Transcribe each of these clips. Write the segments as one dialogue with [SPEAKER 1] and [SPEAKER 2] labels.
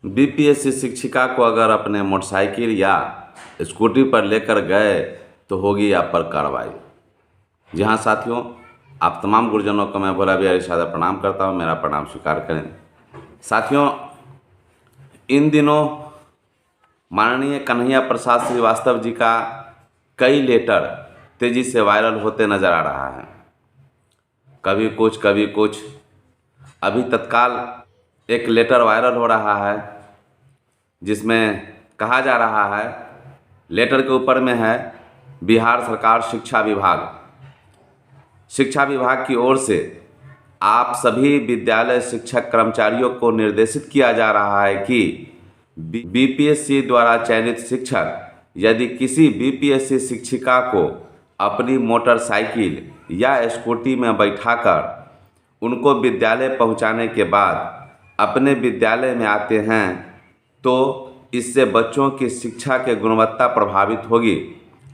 [SPEAKER 1] BPSC शिक्षिका को अगर अपने मोटरसाइकिल या स्कूटी पर लेकर गए तो होगी आप पर कार्रवाई। जी हाँ साथियों, आप तमाम गुरुजनों को मैं भोला बिहारी सादा प्रणाम करता हूँ। मेरा प्रणाम स्वीकार करें। साथियों, इन दिनों माननीय कन्हैया प्रसाद श्रीवास्तव जी का कई लेटर तेज़ी से वायरल होते नज़र आ रहा है। कभी कुछ। अभी तत्काल एक लेटर वायरल हो रहा है जिसमें कहा जा रहा है, लेटर के ऊपर में है बिहार सरकार शिक्षा विभाग की ओर से आप सभी विद्यालय शिक्षक कर्मचारियों को निर्देशित किया जा रहा है कि बीपीएससी द्वारा चयनित शिक्षक यदि किसी बीपीएससी शिक्षिका को अपनी मोटरसाइकिल या स्कूटी में बैठाकर उनको विद्यालय पहुंचाने के बाद अपने विद्यालय में आते हैं तो इससे बच्चों की शिक्षा की गुणवत्ता प्रभावित होगी,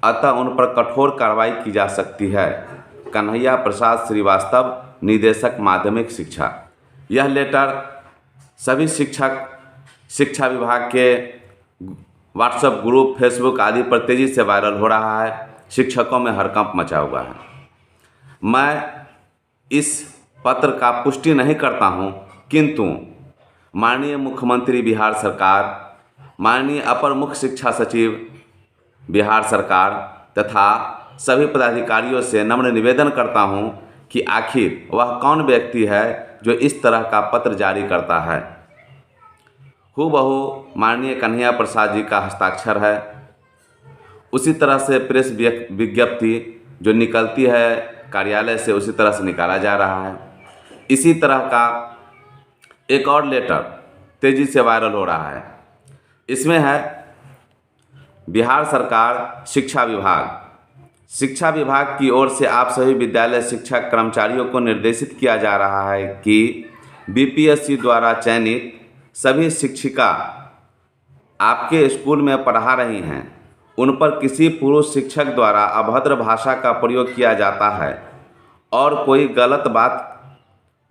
[SPEAKER 1] अतः उन पर कठोर कार्रवाई की जा सकती है। कन्हैया प्रसाद श्रीवास्तव, निदेशक माध्यमिक शिक्षा। यह लेटर सभी शिक्षा विभाग के व्हाट्सएप ग्रुप, फेसबुक आदि पर तेज़ी से वायरल हो रहा है। शिक्षकों में हड़कंप मचा हुआ है। मैं इस पत्र का पुष्टि नहीं करता हूं, किंतु माननीय मुख्यमंत्री बिहार सरकार, माननीय अपर मुख्य शिक्षा सचिव बिहार सरकार तथा सभी पदाधिकारियों से नम्र निवेदन करता हूं कि आखिर वह कौन व्यक्ति है जो इस तरह का पत्र जारी करता है। हूबहू माननीय कन्हैया प्रसाद जी का हस्ताक्षर है। उसी तरह से प्रेस विज्ञप्ति जो निकलती है कार्यालय से, उसी तरह से निकाला जा रहा है। इसी तरह का एक और लेटर तेज़ी से वायरल हो रहा है। इसमें है बिहार सरकार शिक्षा विभाग की ओर से आप सभी विद्यालय शिक्षक कर्मचारियों को निर्देशित किया जा रहा है कि बीपीएससी द्वारा चयनित सभी शिक्षिका आपके स्कूल में पढ़ा रही हैं, उन पर किसी पुरुष शिक्षक द्वारा अभद्र भाषा का प्रयोग किया जाता है और कोई गलत बात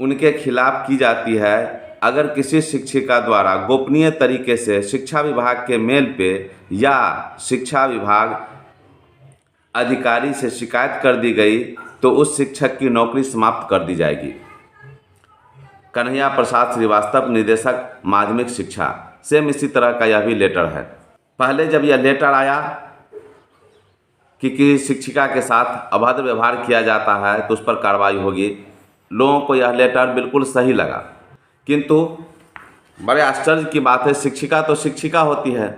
[SPEAKER 1] उनके खिलाफ की जाती है, अगर किसी शिक्षिका द्वारा गोपनीय तरीके से शिक्षा विभाग के मेल पे या शिक्षा विभाग अधिकारी से शिकायत कर दी गई तो उस शिक्षक की नौकरी समाप्त कर दी जाएगी। कन्हैया प्रसाद श्रीवास्तव, निदेशक माध्यमिक शिक्षा। सेम इसी तरह का यह भी लेटर है। पहले जब यह लेटर आया कि किसी शिक्षिका के साथ अभद्र व्यवहार किया जाता है तो उस पर कार्रवाई होगी, लोगों को यह लेटर बिल्कुल सही लगा। किंतु बड़े आश्चर्य की बात है, शिक्षिका तो शिक्षिका होती है,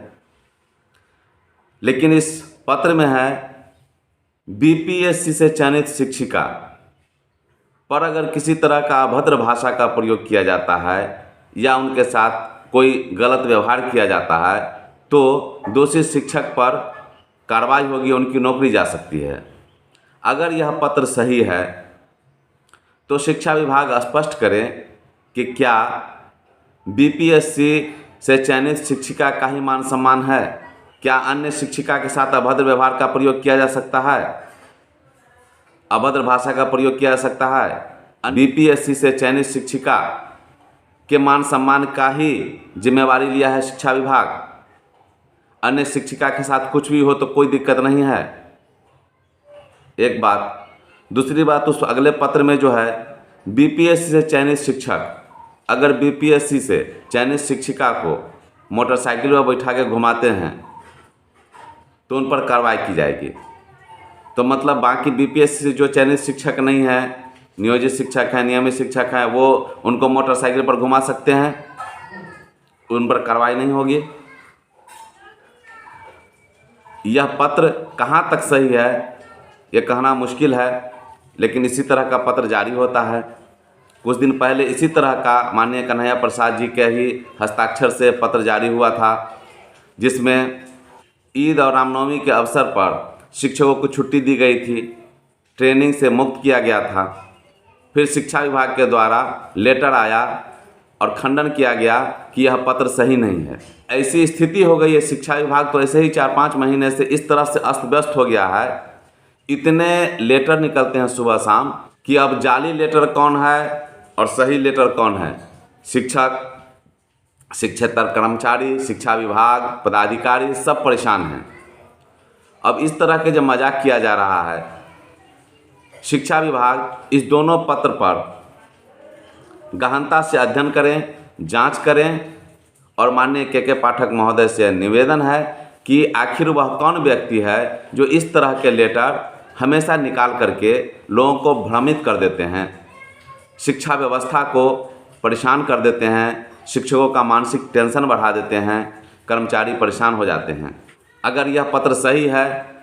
[SPEAKER 1] लेकिन इस पत्र में है बीपीएससी से चयनित शिक्षिका पर अगर किसी तरह का अभद्र भाषा का प्रयोग किया जाता है या उनके साथ कोई गलत व्यवहार किया जाता है तो दोषी शिक्षक पर कार्रवाई होगी, उनकी नौकरी जा सकती है। अगर यह पत्र सही है तो शिक्षा विभाग स्पष्ट करें कि क्या बीपीएससी से चयनित शिक्षिका का ही मान सम्मान है? क्या अन्य शिक्षिका के साथ अभद्र व्यवहार का प्रयोग किया जा सकता है, अभद्र भाषा का प्रयोग किया जा सकता है? बीपीएससी से चयनित शिक्षिका के मान सम्मान का ही जिम्मेवारी लिया है शिक्षा विभाग। अन्य शिक्षिका के साथ कुछ भी हो तो कोई दिक्कत नहीं है, एक बात। दूसरी बात, उस अगले पत्र में जो है बीपीएससी से चयनित शिक्षक अगर बीपीएससी से चयनित शिक्षिका को मोटरसाइकिल पर बैठा के घुमाते हैं तो उन पर कार्रवाई की जाएगी। तो मतलब बाकी बीपीएससी से जो चयनित शिक्षक नहीं है, नियोजित शिक्षक हैं, नियमित शिक्षक हैं, वो उनको मोटरसाइकिल पर घुमा सकते हैं, उन पर कार्रवाई नहीं होगी। यह पत्र कहाँ तक सही है ये कहना मुश्किल है, लेकिन इसी तरह का पत्र जारी होता है। कुछ दिन पहले इसी तरह का माननीय कन्हैया प्रसाद जी के ही हस्ताक्षर से पत्र जारी हुआ था, जिसमें ईद और रामनवमी के अवसर पर शिक्षकों को छुट्टी दी गई थी, ट्रेनिंग से मुक्त किया गया था। फिर शिक्षा विभाग के द्वारा लेटर आया और खंडन किया गया कि यह पत्र सही नहीं है। ऐसी स्थिति हो गई है, शिक्षा विभाग तो ऐसे ही 4-5 महीने से इस तरह से अस्त व्यस्त हो गया है, इतने लेटर निकलते हैं सुबह शाम कि अब जाली लेटर कौन है और सही लेटर कौन है। शिक्षक शिक्षेतर कर्मचारी, शिक्षा विभाग, पदाधिकारी सब परेशान हैं। अब इस तरह के जब मजाक किया जा रहा है, शिक्षा विभाग इस दोनों पत्र पर गहनता से अध्ययन करें, जांच करें और माननीय के पाठक महोदय से निवेदन है कि आखिर वह कौन व्यक्ति है जो इस तरह के लेटर हमेशा निकाल करके लोगों को भ्रमित कर देते हैं, शिक्षा व्यवस्था को परेशान कर देते हैं, शिक्षकों का मानसिक टेंशन बढ़ा देते हैं, कर्मचारी परेशान हो जाते हैं। अगर यह पत्र सही है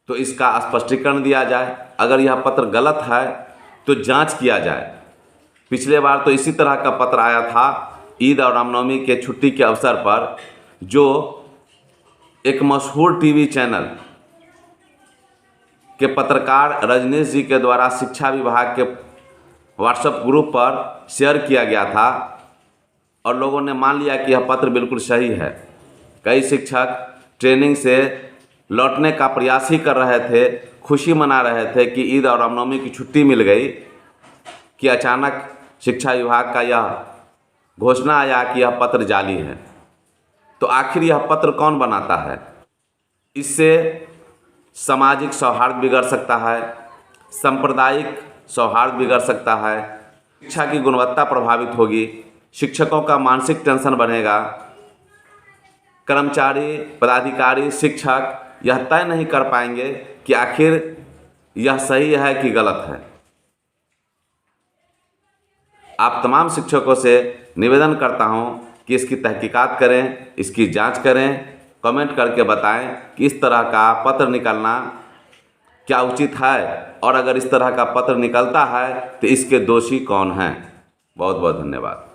[SPEAKER 1] तो इसका स्पष्टीकरण दिया जाए, अगर यह पत्र गलत है तो जांच किया जाए। पिछले बार तो इसी तरह का पत्र आया था ईद और रामनवमी के छुट्टी के अवसर पर, जो एक मशहूर टीवी चैनल के पत्रकार रजनीश जी के द्वारा शिक्षा विभाग के व्हाट्सएप ग्रुप पर शेयर किया गया था और लोगों ने मान लिया कि यह पत्र बिल्कुल सही है। कई शिक्षक ट्रेनिंग से लौटने का प्रयास ही कर रहे थे, खुशी मना रहे थे कि ईद और रामनवमी की छुट्टी मिल गई, कि अचानक शिक्षा विभाग का यह घोषणा आया कि यह पत्र जाली है। तो आखिर यह पत्र कौन बनाता है? इससे सामाजिक सौहार्द बिगड़ सकता है, सांप्रदायिक सौहार्द बिगड़ सकता है, शिक्षा की गुणवत्ता प्रभावित होगी, शिक्षकों का मानसिक टेंशन बढ़ेगा, कर्मचारी, पदाधिकारी, शिक्षक यह तय नहीं कर पाएंगे कि आखिर यह सही है कि गलत है। आप तमाम शिक्षकों से निवेदन करता हूं कि इसकी तहकीकात करें, इसकी जांच करें, कमेंट करके बताएं कि इस तरह का पत्र निकलना क्या उचित है और अगर इस तरह का पत्र निकलता है तो इसके दोषी कौन हैं। बहुत बहुत धन्यवाद।